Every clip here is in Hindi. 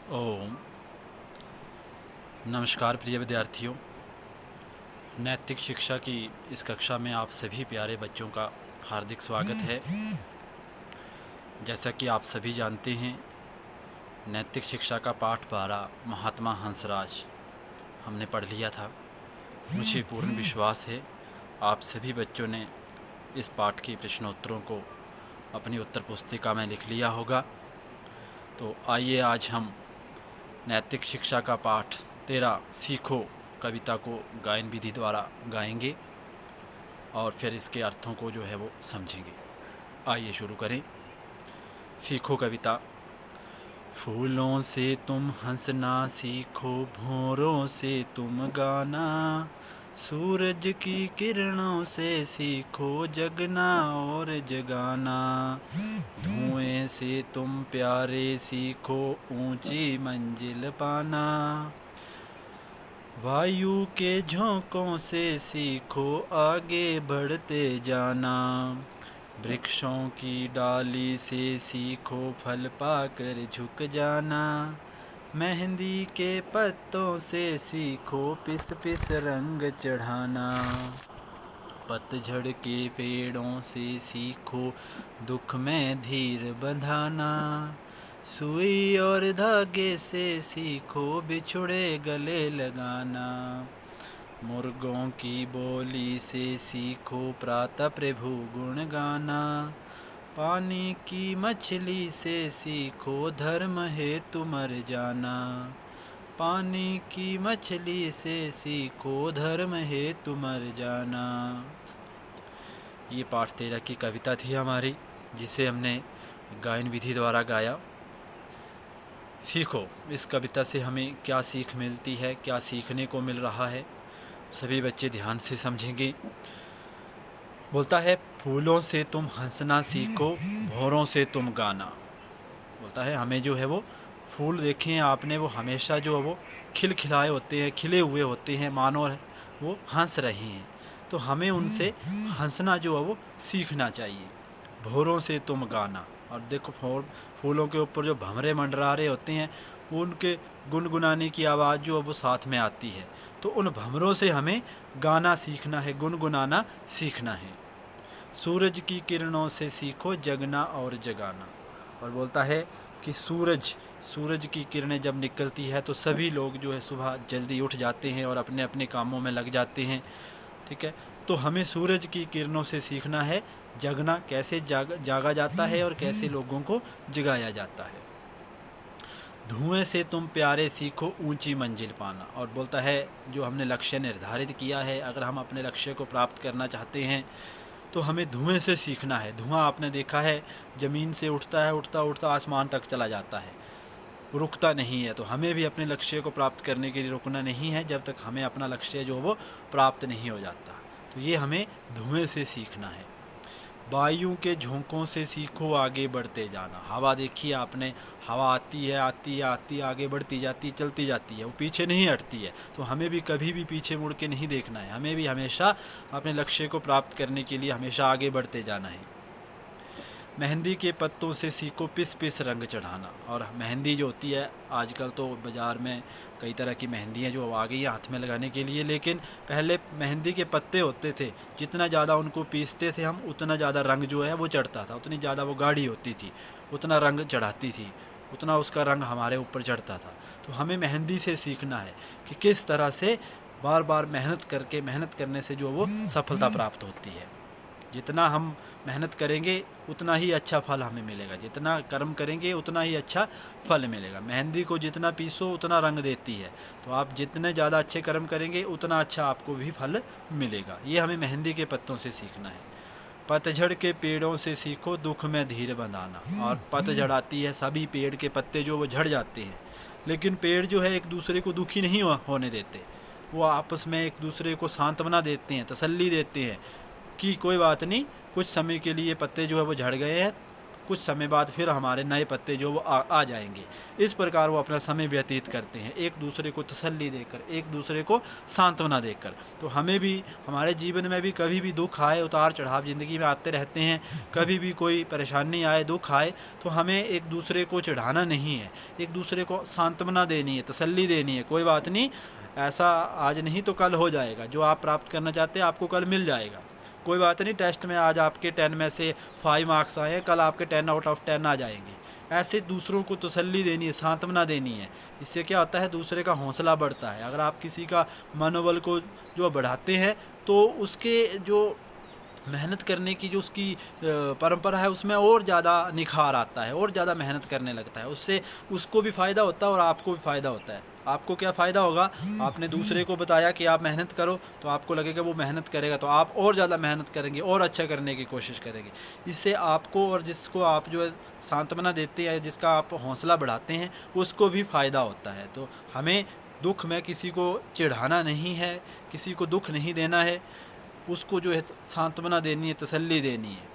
ओम नमस्कार प्रिय विद्यार्थियों। नैतिक शिक्षा की इस कक्षा में आप सभी प्यारे बच्चों का हार्दिक स्वागत है। जैसा कि आप सभी जानते हैं, नैतिक शिक्षा का पाठ 12 महात्मा हंसराज हमने पढ़ लिया था। मुझे पूर्ण विश्वास है आप सभी बच्चों ने इस पाठ के प्रश्नोत्तरों को अपनी उत्तर पुस्तिका में लिख लिया होगा। तो आइए आज हम नैतिक शिक्षा का पाठ 13 सीखो कविता को गायन विधि द्वारा गाएंगे और फिर इसके अर्थों को जो है वो समझेंगे। आइए शुरू करें। सीखो कविता। फूलों से तुम हंसना सीखो, भौरों से तुम गाना, सूरज की किरणों से सीखो जगना और जगाना, धुएं से तुम प्यारे सीखो ऊंची मंजिल पाना, वायु के झोंकों से सीखो आगे बढ़ते जाना, वृक्षों की डाली से सीखो फल पाकर झुक जाना, मेहंदी के पत्तों से सीखो पिस पिस रंग चढ़ाना, पतझड़ के पेड़ों से सीखो दुख में धीर बंधाना, सुई और धागे से सीखो बिछुड़े गले लगाना, मुर्गों की बोली से सीखो प्रातः प्रभु गुण गाना, पानी की मछली से सीखो धर्म हेतु मर जाना, पानी की मछली से सीखो धर्म हेतु मर जाना। ये पाठ 13 की कविता थी हमारी, जिसे हमने गायन विधि द्वारा गाया। सीखो, इस कविता से हमें क्या सीख मिलती है, क्या सीखने को मिल रहा है, सभी बच्चे ध्यान से समझेंगे। बोलता है फूलों से तुम हंसना सीखो, भौरों से तुम गाना। बोलता है हमें जो है वो फूल देखे हैं आपने, वो हमेशा जो है वो खिलखिलाए होते हैं, खिले हुए होते हैं, मानो वो हंस रहे हैं। तो हमें उनसे हंसना जो है वो सीखना चाहिए। भौरों से तुम गाना, और देखो फूलों के ऊपर जो भंवरे मंडरा रहे होते हैं, उनके गुनगुनाने की आवाज़ जो है वो साथ में आती है। तो उन भंवरों से हमें गाना सीखना है, गुनगुनाना सीखना है। सूरज की किरणों से सीखो जगना और जगाना। और बोलता है कि सूरज की किरणें जब निकलती है तो सभी लोग जो है सुबह जल्दी उठ जाते हैं और अपने अपने कामों में लग जाते हैं। ठीक है, तो हमें सूरज की किरणों से सीखना है जगना, कैसे जागा जाता है और कैसे लोगों को जगाया जाता है। धुएं से तुम प्यारे सीखो ऊंची मंजिल पाना। और बोलता है जो हमने लक्ष्य निर्धारित किया है, अगर हम अपने लक्ष्य को प्राप्त करना चाहते हैं तो हमें धुएं से सीखना है। धुआं आपने देखा है ज़मीन से उठता है, उठता उठता आसमान तक चला जाता है, रुकता नहीं है। तो हमें भी अपने लक्ष्य को प्राप्त करने के लिए रुकना नहीं है जब तक हमें अपना लक्ष्य जो वो प्राप्त नहीं हो जाता। तो ये हमें धुएं से सीखना है। वायु के झोंकों से सीखो आगे बढ़ते जाना। हवा देखिए आपने, हवा आती है आती है आती है, आगे बढ़ती जाती, चलती जाती है, वो पीछे नहीं हटती है। तो हमें भी कभी भी पीछे मुड़ के नहीं देखना है, हमें भी हमेशा अपने लक्ष्य को प्राप्त करने के लिए हमेशा आगे बढ़ते जाना है। मेहंदी के पत्तों से सीखो पिस पिस रंग चढ़ाना। और मेहंदी जो होती है, आजकल तो बाज़ार में कई तरह की मेहंदियाँ जो आ गई हैं हाथ में लगाने के लिए, लेकिन पहले मेहंदी के पत्ते होते थे, जितना ज़्यादा उनको पीसते थे हम, उतना ज़्यादा रंग जो है वो चढ़ता था, उतनी ज़्यादा वो गाढ़ी होती थी, उतना रंग चढ़ाती थी, उतना उसका रंग हमारे ऊपर चढ़ता था। तो हमें मेहंदी से सीखना है कि किस तरह से बार बार मेहनत करने से जो वो सफलता प्राप्त होती है। जितना हम मेहनत करेंगे उतना ही अच्छा फल हमें मिलेगा, जितना कर्म करेंगे उतना ही अच्छा फल मिलेगा। मेहंदी को जितना पीसो उतना रंग देती है, तो आप जितने ज़्यादा अच्छे कर्म करेंगे उतना अच्छा आपको भी फल मिलेगा। ये हमें मेहंदी के पत्तों से सीखना है। पतझड़ के पेड़ों से सीखो दुख में धीर बंधाना। और पतझड़ आती है, सभी पेड़ के पत्ते जो वो झड़ जाते हैं, लेकिन पेड़ जो है एक दूसरे को दुखी नहीं होने देते, वो आपस में एक दूसरे को सांत्वना देते हैं, तसल्ली देते हैं कि कोई बात नहीं, कुछ समय के लिए पत्ते जो है वो झड़ गए हैं, कुछ समय बाद फिर हमारे नए पत्ते जो वो आ जाएंगे। इस प्रकार वो अपना समय व्यतीत करते हैं, एक दूसरे को तसल्ली देकर, एक दूसरे को सांत्वना देकर। तो हमें भी हमारे जीवन में भी कभी भी दुख आए, उतार चढ़ाव ज़िंदगी में आते रहते हैं, कभी भी कोई परेशानी आए, दुख आए, तो हमें एक दूसरे को चिढ़ाना नहीं है, एक दूसरे को सांत्वना देनी है, तसल्ली देनी है। कोई बात नहीं, ऐसा आज नहीं तो कल हो जाएगा, जो आप प्राप्त करना चाहते हैं आपको कल मिल जाएगा। कोई बात नहीं, टेस्ट में आज आपके 10 में से 5 मार्क्स आए हैं, कल आपके 10 आउट ऑफ 10 आ जाएंगे। ऐसे दूसरों को तसल्ली देनी है, सांत्वना देनी है। इससे क्या होता है, दूसरे का हौसला बढ़ता है। अगर आप किसी का मनोबल को जो बढ़ाते हैं तो उसके जो मेहनत करने की जो उसकी परंपरा है उसमें और ज़्यादा निखार आता है, और ज़्यादा मेहनत करने लगता है। उससे उसको भी फ़ायदा होता है और आपको भी फ़ायदा होता है। आपको क्या फ़ायदा होगा, आपने दूसरे को बताया कि आप मेहनत करो, तो आपको लगेगा वो मेहनत करेगा, तो आप और ज़्यादा मेहनत करेंगे और अच्छा करने की कोशिश करेंगे। इससे आपको और जिसको आप जो है सांत्वना देते हैं, जिसका आप हौसला बढ़ाते हैं, उसको भी फ़ायदा होता है। तो हमें दुख में किसी को चिढ़ाना नहीं है, किसी को दुख नहीं देना है, उसको जो है सांत्वना देनी है, तसल्ली देनी है,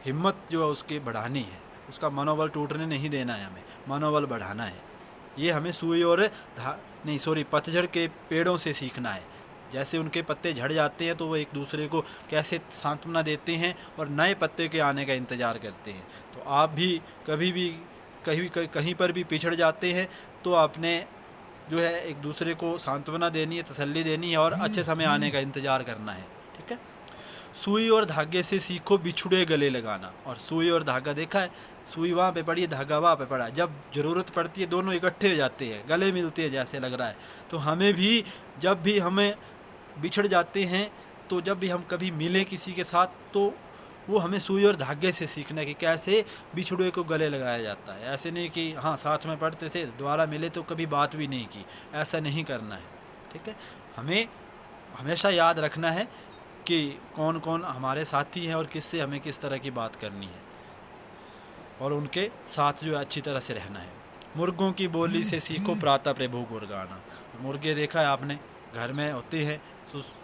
हिम्मत जो है उसकी बढ़ानी है, उसका मनोबल टूटने नहीं देना है, हमें मनोबल बढ़ाना है। ये हमें सुई और पतझड़ के पेड़ों से सीखना है। जैसे उनके पत्ते झड़ जाते हैं तो वो एक दूसरे को कैसे सांत्वना देते हैं और नए पत्ते के आने का इंतज़ार करते हैं। तो आप भी कभी भी कहीं पर भी पिछड़ जाते हैं तो आपने जो है एक दूसरे को सांत्वना देनी है, तसल्ली देनी है और अच्छे समय आने का इंतज़ार करना है। ठीक है। सुई और धागे से सीखो बिछुड़े गले लगाना। और सुई और धागा देखा है, सुई वहाँ पे पड़ी है, धागा वहाँ पे पड़ा है। जब ज़रूरत पड़ती है दोनों इकट्ठे हो जाते हैं, गले मिलते हैं जैसे लग रहा है। तो हमें भी जब भी हमें बिछड़ जाते हैं, तो जब भी हम कभी मिले किसी के साथ, तो वो हमें सुई और धागे से सीखना है कि कैसे बिछुड़े को गले लगाया जाता है। ऐसे नहीं कि हाँ साथ में पढ़ते थे, दोबारा मिले तो कभी बात भी नहीं की, ऐसा नहीं करना है। ठीक है। हमें हमेशा याद रखना है कि कौन कौन हमारे साथी हैं और किससे हमें किस तरह की बात करनी है, और उनके साथ जो अच्छी तरह से रहना है। मुर्गों की बोली से सीखो प्रातः प्रभु गुण गाना। मुर्गे देखा है आपने, घर में होते हैं,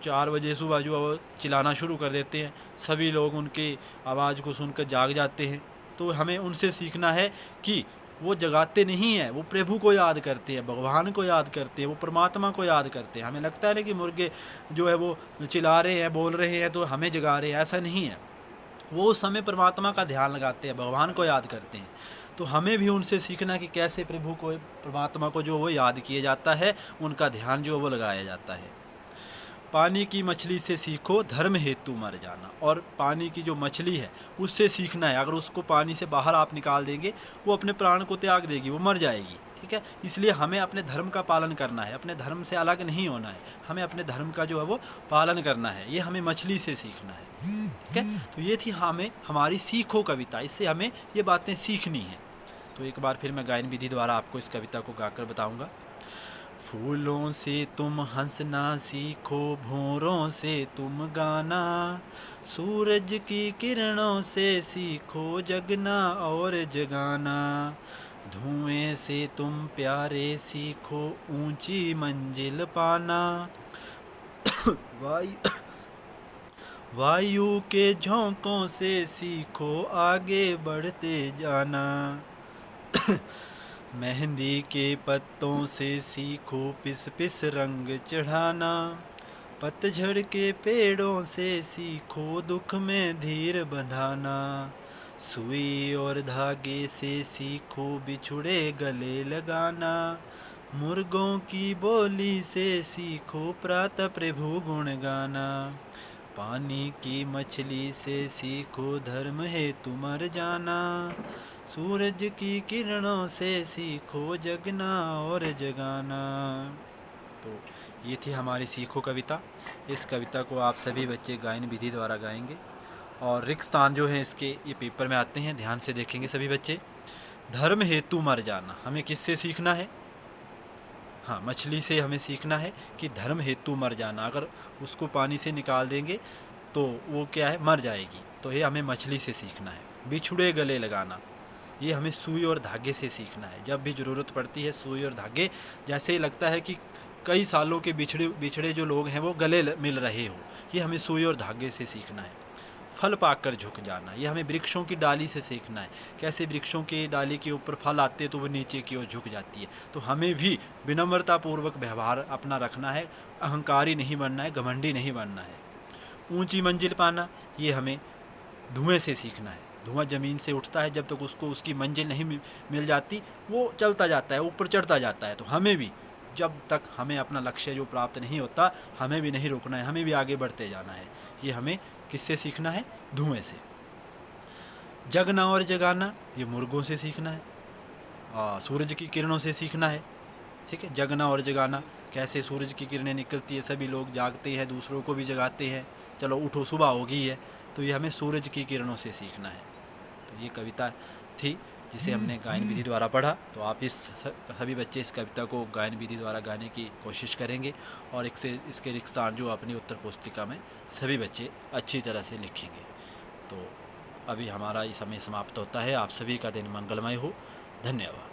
4 बजे सुबह जो वो चिल्लाना शुरू कर देते हैं, सभी लोग उनकी आवाज़ को सुनकर जाग जाते हैं। तो हमें उनसे सीखना है कि वो जगाते नहीं हैं, वो प्रभु को याद करते हैं, भगवान को याद करते हैं, वो परमात्मा को याद करते हैं। हमें लगता है ना कि मुर्गे जो है वो चिल्ला रहे हैं, बोल रहे हैं तो हमें जगा रहे हैं, ऐसा नहीं है। वो उस समय परमात्मा का ध्यान लगाते हैं, भगवान को याद करते हैं। तो हमें भी उनसे सीखना कि कैसे प्रभु को, परमात्मा को जो वो याद किया जाता है, उनका ध्यान जो वो लगाया जाता है। पानी की मछली से सीखो धर्म हेतु मर जाना। और पानी की जो मछली है उससे सीखना है। अगर उसको पानी से बाहर आप निकाल देंगे, वो अपने प्राण को त्याग देगी, वो मर जाएगी। ठीक है। इसलिए हमें अपने धर्म का पालन करना है, अपने धर्म से अलग नहीं होना है, हमें अपने धर्म का जो है वो पालन करना है। ये हमें मछली से सीखना है। ठीक है। तो ये थी हमें हमारी सीखो कविता, इससे हमें ये बातें सीखनी है। तो एक बार फिर मैं गायन विधि द्वारा आपको इस कविता को गाकर बताऊंगा। फूलों से तुम हंसना सीखो, भौरों से तुम गाना, सूरज की किरणों से सीखो जगना और जगाना, धुएं से तुम प्यारे सीखो ऊंची मंजिल पाना, वायु के झोंकों से सीखो आगे बढ़ते जाना, मेहंदी के पत्तों से सीखो पिस पिस रंग चढ़ाना, पतझड़ के पेड़ों से सीखो दुख में धीर बंधाना, सुई और धागे से सीखो बिछुड़े गले लगाना, मुर्गों की बोली से सीखो प्रातः प्रभु गुण गाना, पानी की मछली से सीखो धर्म हेतु मर जाना, सूरज की किरणों से सीखो जगना और जगाना। तो ये थी हमारी सीखो कविता। इस कविता को आप सभी बच्चे गायन विधि द्वारा गाएंगे, और रिक्त स्थान जो है इसके ये पेपर में आते हैं, ध्यान से देखेंगे सभी बच्चे। धर्म हेतु मर जाना, हमें किससे सीखना है? हाँ, मछली से हमें सीखना है कि धर्म हेतु मर जाना। अगर उसको पानी से निकाल देंगे तो वो क्या है, मर जाएगी। तो ये हमें मछली से सीखना है। बिछुड़े गले लगाना, ये हमें सुई और धागे से सीखना है। जब भी ज़रूरत पड़ती है सुई और धागे, जैसे ही लगता है कि कई सालों के बिछड़े जो लोग हैं वो गले मिल रहे हो, ये हमें सुई और धागे से सीखना है। फल पाकर झुक जाना। ये हमें वृक्षों की डाली से सीखना है। कैसे वृक्षों के डाली के ऊपर फल आते हैं तो वो नीचे की ओर झुक जाती है। तो हमें भी विनम्रतापूर्वक व्यवहार अपना रखना है, अहंकारी नहीं बनना है, घमंडी नहीं बनना है। ऊंची मंजिल पाना, ये हमें धुएं से सीखना है। धुआं ज़मीन से उठता है, जब तक उसको उसकी मंजिल नहीं मिल जाती वो चलता जाता है, ऊपर चढ़ता जाता है। तो हमें भी जब तक हमें अपना लक्ष्य जो प्राप्त नहीं होता, हमें भी नहीं रुकना है, हमें भी आगे बढ़ते जाना है। ये हमें किससे सीखना है? धुएं से। जगना और जगाना, ये मुर्गों से सीखना है, सूरज की किरणों से सीखना है। ठीक है, जगना और जगाना, कैसे सूरज की किरणें निकलती है, सभी लोग जागते हैं, दूसरों को भी जगाते हैं, चलो उठो सुबह हो गई है। तो ये हमें सूरज की किरणों से सीखना है। तो ये कविता थी जिसे हमने गायन विधि द्वारा पढ़ा। तो आप सभी बच्चे इस कविता को गायन विधि द्वारा गाने की कोशिश करेंगे और इसके रिक्तान जो अपनी उत्तर पुस्तिका में सभी बच्चे अच्छी तरह से लिखेंगे। तो अभी हमारा ये समय समाप्त होता है। आप सभी का दिन मंगलमय हो। धन्यवाद।